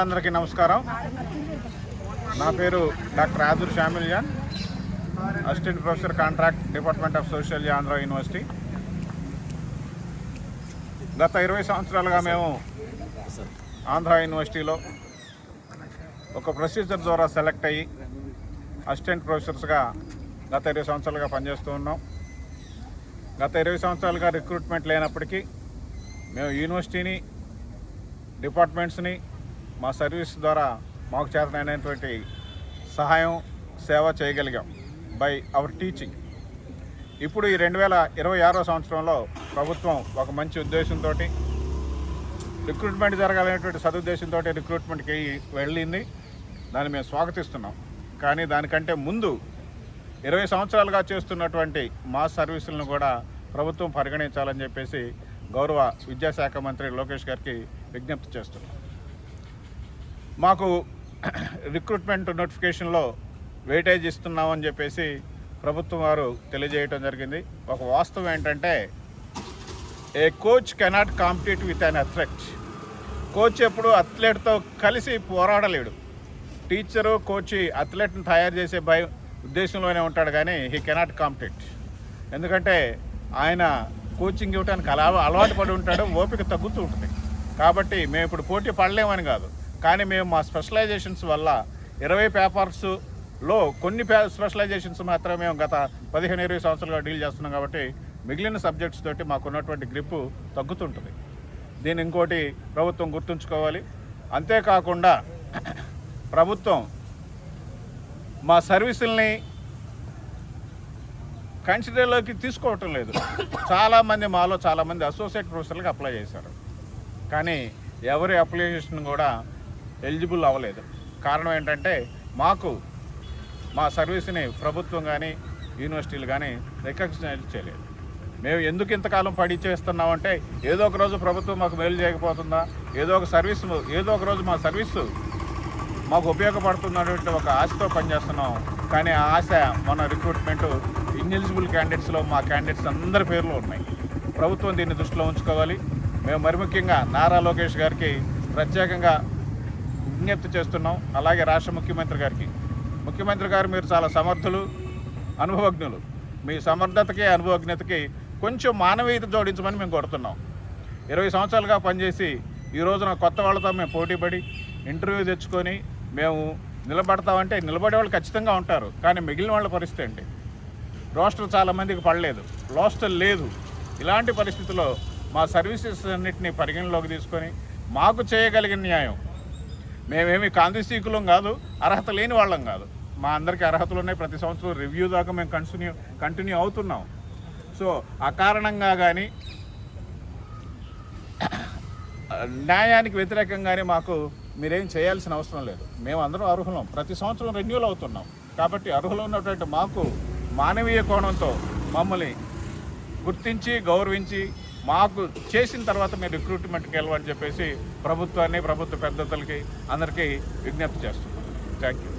అందరికీ నమస్కారం. నా పేరు doctor Adur Shamil John, assistant professor contract department of sociology Andhra University. గత 20 సంవత్సరాలుగా మేము ఆంధ్ర యూనివర్సిటీలో ఒక ప్రొసీజర్ ద్వారా సెలెక్ట్ అయ్యి అసిస్టెంట్ ప్రొఫెసర్స్గా గత 20 సంవత్సరాలుగా పనిచేస్తూ ఉన్నాం. గత 20 సంవత్సరాలుగా రిక్రూట్మెంట్ లేనప్పటికీ మేము యూనివర్సిటీని, డిపార్ట్మెంట్స్ని మా సర్వీస్ ద్వారా మాకు చేతనైనటువంటి సహాయం, సేవ చేయగలిగాం బై అవర్ టీచింగ్. ఇప్పుడు ఈ 2026 సంవత్సరంలో ప్రభుత్వం ఒక మంచి ఉద్దేశంతో రిక్రూట్మెంట్ జరగాలనేటువంటి సదుద్దేశంతో రిక్రూట్మెంట్కి వెళ్ళింది. దాన్ని మేము స్వాగతిస్తున్నాం. కానీ దానికంటే ముందు 20 సంవత్సరాలుగా చేస్తున్నటువంటి మా సర్వీసులను కూడా ప్రభుత్వం పరిగణించాలని చెప్పేసి గౌరవ విద్యాశాఖ మంత్రి లోకేష్ గారికి విజ్ఞప్తి చేస్తున్నాం. మాకు రిక్రూట్మెంట్ నోటిఫికేషన్లో వెయిటేజ్ ఇస్తున్నామని చెప్పేసి ప్రభుత్వం వారు తెలియజేయడం జరిగింది. ఒక వాస్తవం ఏంటంటే, a coach cannot compete with an athlete. Coach ఎప్పుడు అథ్లెట్తో కలిసి పోరాడలేడు. టీచరు, కోచ్ అథ్లెట్ని తయారు చేసే ఉద్దేశంలోనే ఉంటాడు, కానీ హీ కెనాట్ కాంపీట్. ఎందుకంటే ఆయన కోచింగ్ ఇవ్వడానికి అలవాటు పడి ఉంటాడు, ఓపిక తగ్గుతూ ఉంటుంది. కాబట్టి మేము ఇప్పుడు పోటీ పడలేమని కాదు, కానీ మేము మా స్పెషలైజేషన్స్ వల్ల 20 పేపర్స్లో కొన్ని స్పెషలైజేషన్స్ మాత్రమే మేము గత 15-20 సంవత్సరాలుగా డీల్ చేస్తున్నాం. కాబట్టి మిగిలిన సబ్జెక్ట్స్ తోటి మాకున్నటువంటి గ్రిప్పు తగ్గుతుంటుంది. దీన్ని ఇంకోటి ప్రభుత్వం గుర్తుంచుకోవాలి. అంతేకాకుండా ప్రభుత్వం మా సర్వీసుల్ని కన్సిడర్లోకి తీసుకోవటం లేదు. మాలో చాలామంది అసోసియేట్ ప్రొఫెసర్లకు అప్లై చేశారు, కానీ ఎవరి అప్లికేషన్ కూడా ఎలిజిబుల్ అవ్వలేదు. కారణం ఏంటంటే, మాకు మా సర్వీస్ని ప్రభుత్వం కానీ యూనివర్సిటీలు కానీ రికగ్నైజ్ చేయలేదు. మేము ఎందుకు ఇంతకాలం పడి చేస్తున్నామంటే, ఏదో ఒక రోజు ప్రభుత్వం మాకు మేలు చేయకపోతుందా, ఏదో ఒక రోజు మా సర్వీసు మాకు ఉపయోగపడుతున్నటువంటి ఒక ఆశతో పనిచేస్తున్నాం. కానీ ఆ ఆశ మన రిక్రూట్మెంట్ ఇన్ఎలిజిబుల్ క్యాండిడేట్స్లో మా క్యాండిడేట్స్ అందరి పేర్లు ఉన్నాయి. ప్రభుత్వం దీన్ని దృష్టిలో ఉంచుకోవాలి. మేము మరి ముఖ్యంగా నారా లోకేష్ గారికి ప్రత్యేకంగా విజ్ఞప్తి చేస్తున్నాం. అలాగే రాష్ట్ర ముఖ్యమంత్రి గారు మీరు చాలా సమర్థులు, అనుభవజ్ఞులు. మీ సమర్థతకి, అనుభవజ్ఞతకి కొంచెం మానవీయత జోడించమని మేము కోరుతున్నాం. 20 సంవత్సరాలుగా పనిచేసి ఈ రోజున కొత్త వాళ్ళతో మేము పోటీపడి ఇంటర్వ్యూ తెచ్చుకొని మేము నిలబడతామంటే నిలబడే వాళ్ళు ఖచ్చితంగా ఉంటారు, కానీ మిగిలిన వాళ్ళ పరిస్థితి ఏంటి? రోస్టర్ చాలామందికి పడలేదు, రోస్టర్ లేదు. ఇలాంటి పరిస్థితుల్లో మా సర్వీసెస్ అన్నింటినీ పరిగణలోకి తీసుకొని మాకు చేయగలిగిన న్యాయం, మేమేమి కాంతిసీకులం కాదు, అర్హత లేని వాళ్ళం కాదు. మా అందరికీ అర్హతలు ఉన్నాయి. ప్రతి సంవత్సరం రివ్యూ దాకా మేము కంటిన్యూ అవుతున్నాం. సో ఆ కారణంగా కానీ న్యాయానికి వ్యతిరేకంగానే మాకు మీరేం చేయాల్సిన అవసరం లేదు. మేము అందరం అర్హులం. ప్రతి సంవత్సరం రెన్యూల్ అవుతున్నాం. కాబట్టి అర్హులు ఉన్నటువంటి మాకు మానవీయ కోణంతో మమ్మల్ని గుర్తించి, గౌరవించి మాకు చేసిన తర్వాత మీరు రిక్రూట్మెంట్కి వెళ్ళమని చెప్పేసి ప్రభుత్వ పెద్దలకి అందరికీ విజ్ఞప్తి చేస్తున్నాం. Thank you.